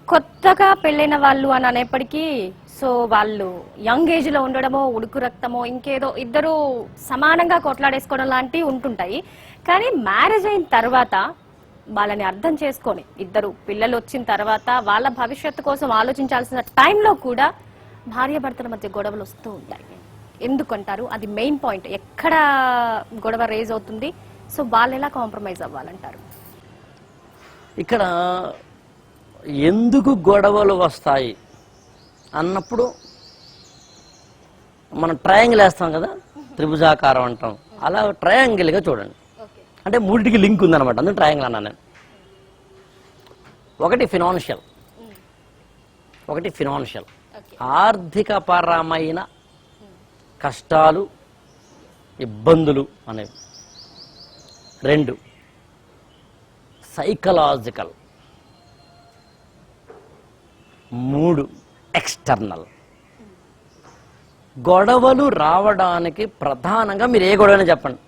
కొత్తగా పెళ్ళైన వాళ్ళు అని అనేప్పటికీ సో వాళ్ళు యంగ్ ఏజ్ లో ఉండడమో ఉడుకు రక్తమో ఇంకేదో ఇద్దరు సమానంగా కొట్లాడేసుకోవడం లాంటివి ఉంటుంటాయి. కానీ మ్యారేజ్ అయిన తర్వాత వాళ్ళని అర్థం చేసుకొని ఇద్దరు పిల్లలు వచ్చిన తర్వాత వాళ్ళ భవిష్యత్తు కోసం ఆలోచించాల్సిన టైంలో కూడా భార్యాభర్తల మధ్య గొడవలు వస్తూ ఉంటాయి. ఎందుకంటారు? అది మెయిన్ పాయింట్. ఎక్కడ గొడవ రేజ్ అవుతుంది? సో వాళ్ళు ఎలా కాంప్రమైజ్ అవ్వాలంటారు? ఇక్కడ ఎందుకు గొడవలు వస్తాయి అన్నప్పుడు మనం ట్రయాంగిల్ వేస్తాం కదా, త్రిభుజాకారం అంటాం, అలా ట్రయాంగిల్గా చూడండి. అంటే మూడింటికి లింక్ ఉందన్నమాట, అందుకు ట్రయాంగిల్ అన్నాను నేను. ఒకటి ఫినాన్షియల్ ఆర్థికపరమైన కష్టాలు ఇబ్బందులు అనేవి. 2 సైకలాజికల్. 3 ఎక్స్టర్నల్. గొడవలు రావడానికి ప్రధానంగా మీరు ఏ గొడవని చెప్పండి.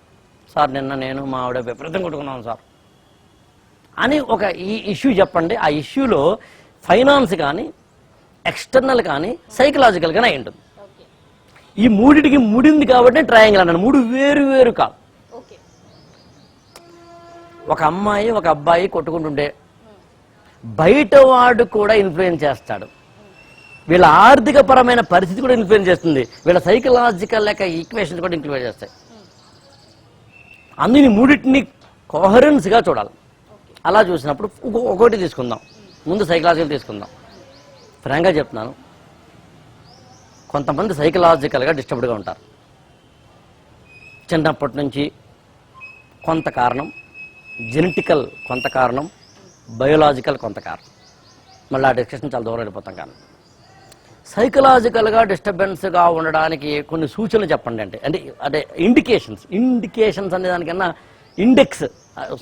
సార్ నిన్న నేను మా ఆవిడ విపరీతం కొట్టుకున్నాను సార్ అని ఒక ఈ ఇష్యూ చెప్పండి. ఆ ఇష్యూలో ఫైనాన్స్ కానీ ఎక్స్టర్నల్ కానీ సైకలాజికల్ కానీ అయి ఉంటుంది. ఈ మూడిటికి ముడింది కాబట్టి ట్రయాంగిల్ అన్నాను. 3 వేరు వేరు కాదు. ఒక అమ్మాయి ఒక అబ్బాయి కొట్టుకుంటుంటే బయట వాడు కూడా ఇన్ఫ్లుయెన్స్ చేస్తాడు. వీళ్ళ ఆర్థిక పరమైన పరిస్థితి కూడా ఇన్ఫ్లుయెన్స్ చేస్తుంది. వీళ్ళ సైకలాజికల్ లేక ఈక్వేషన్స్ కూడా ఇన్ఫ్లుయెన్స్ చేస్తాయి. అందుని మూడింటిని కోహరెన్స్గా చూడాలి. అలా చూసినప్పుడు ఒకటి తీసుకుందాం. ముందు సైకలాజికల్ తీసుకుందాం. ఫ్రాంక్గా చెప్తున్నాను, కొంతమంది సైకలాజికల్గా డిస్టర్బ్డ్గా ఉంటారు. చిన్నప్పటి నుంచి కొంత కారణం, జెనెటికల్ కొంత కారణం, బయోలాజికల్ కొంత కారణం. మళ్ళీ ఆ డిస్కషన్ చాలా దూరం వెళ్ళిపోతాం. కానీ సైకలాజికల్గా డిస్టర్బెన్స్గా ఉండడానికి కొన్ని సూచనలు చెప్పండి. అంటే ఇండికేషన్స్ అనే దానికన్నా ఇండెక్స్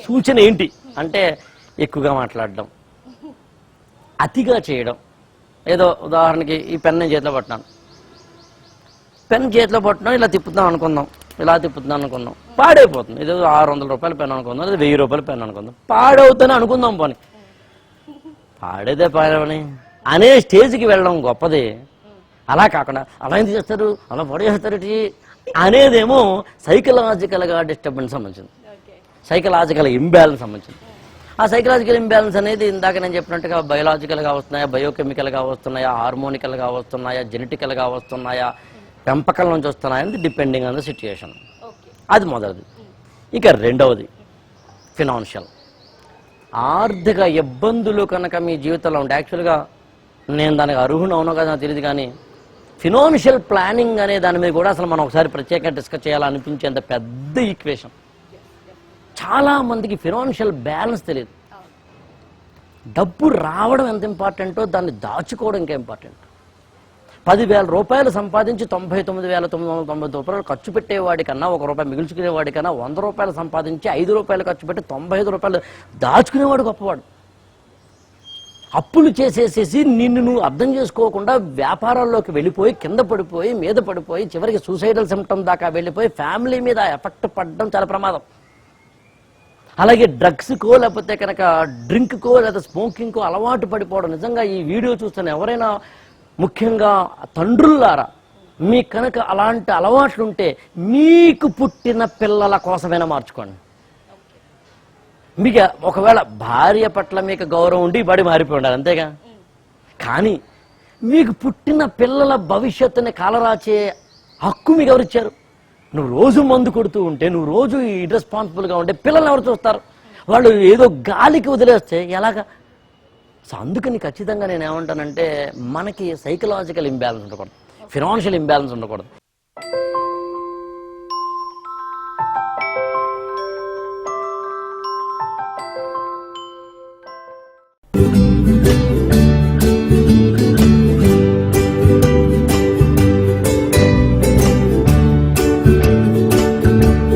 సూచన ఏంటి అంటే, ఎక్కువగా మాట్లాడడం, అతిగా చేయడం. ఏదో ఉదాహరణకి ఈ పెన్ నేను చేతిలో పట్టినాను, ఇలా తిప్పుతున్నాం అనుకుందాం, పాడైపోతుంది. ఏదో 600 రూపాయల పెన్ అనుకుందాం, లేదా 1000 రూపాయల పెన్ అనుకుందాం, పాడవుతానే అనుకుందాం. పోనీ పాడేదే పాడవని అనే స్టేజ్కి వెళ్ళడం గొప్పది. అలా కాకుండా అలా ఎందుకు చేస్తారు, అలా పడేస్తారు అనేదేమో సైకలాజికల్గా డిస్టర్బెన్స్ సంబంధించింది, సైకలాజికల్ ఇంబ్యాలెన్స్ సంబంధించింది. ఆ సైకలాజికల్ ఇంబ్యాలెన్స్ అనేది ఇందాక నేను చెప్పినట్టుగా బయోలాజికల్గా వస్తున్నాయా, బయోకెమికల్గా వస్తున్నాయా, హార్మోనికల్గా వస్తున్నాయా, జెనెటికల్గా వస్తున్నాయా, పెంపకం నుంచి వస్తున్నాయా అనేది డిపెండింగ్ ఆన్ ద సిచ్యుయేషన్. అది మొదటిది. ఇక రెండవది ఫినాన్షియల్. ఆర్థిక ఇబ్బందులు కనుక మీ జీవితంలో ఉంటే, యాక్చువల్గా నేను దానికి అర్హును అవునో కదా నాకు తెలియదు, కానీ ఫినాన్షియల్ ప్లానింగ్ అనే దాని మీద కూడా అసలు మనం ఒకసారి ప్రత్యేకంగా డిస్కస్ చేయాలనిపించేంత పెద్ద ఈక్వేషన్. చాలామందికి ఫినాన్షియల్ బ్యాలెన్స్ తెలియదు. డబ్బు రావడం ఎంత ఇంపార్టెంటో దాన్ని దాచుకోవడం ఇంకా ఇంపార్టెంట్. 10,000 రూపాయలు సంపాదించి 99,990 రూపాయలు ఖర్చు పెట్టేవాడి కన్నా, ₹1 మిగుల్చుకునేవాడి కన్నా 100 రూపాయలు సంపాదించి 5 రూపాయలు ఖర్చు పెట్టి 95 రూపాయలు దాచుకునేవాడు గొప్పవాడు. అప్పులు చేసేసేసి నిన్ను నువ్వు అర్థం చేసుకోకుండా వ్యాపారాల్లోకి వెళ్ళిపోయి కింద పడిపోయి మీద పడిపోయి చివరికి సూసైడల్ సిమ్టమ్ దాకా వెళ్ళిపోయి ఫ్యామిలీ మీద ఎఫెక్ట్ పడడం చాలా ప్రమాదం. అలాగే డ్రగ్స్కో లేకపోతే కనుక డ్రింక్కో లేదా స్మోకింగ్కో అలవాటు పడిపోవడం. నిజంగా ఈ వీడియో చూస్తున్న ఎవరైనా, ముఖ్యంగా తండ్రులారా, మీకు కనుక అలాంటి అలవాట్లుంటే మీకు పుట్టిన పిల్లల కోసమైనా మార్చుకోండి. మీకు ఒకవేళ భార్య పట్ల మీకు గౌరవం ఉండి బడి మారిపోయి ఉండాలి, అంతేగా. కానీ మీకు పుట్టిన పిల్లల భవిష్యత్తుని కాలరాచే హక్కు మీకు ఎవరిచ్చారు? నువ్వు రోజు మందు కొడుతూ ఉంటే, నువ్వు రోజు ఇర్రెస్పాన్సిబుల్గా ఉంటే పిల్లల్ని ఎవరు చూస్తారు? వాళ్ళు ఏదో గాలికి వదిలేస్తే ఎలాగా? సో అందుకని ఖచ్చితంగా నేను ఏమంటానంటే, మనకి సైకలాజికల్ ఇంబ్యాలెన్స్ ఉండకూడదు, ఫినాన్షియల్ ఇంబ్యాలెన్స్ ఉండకూడదు.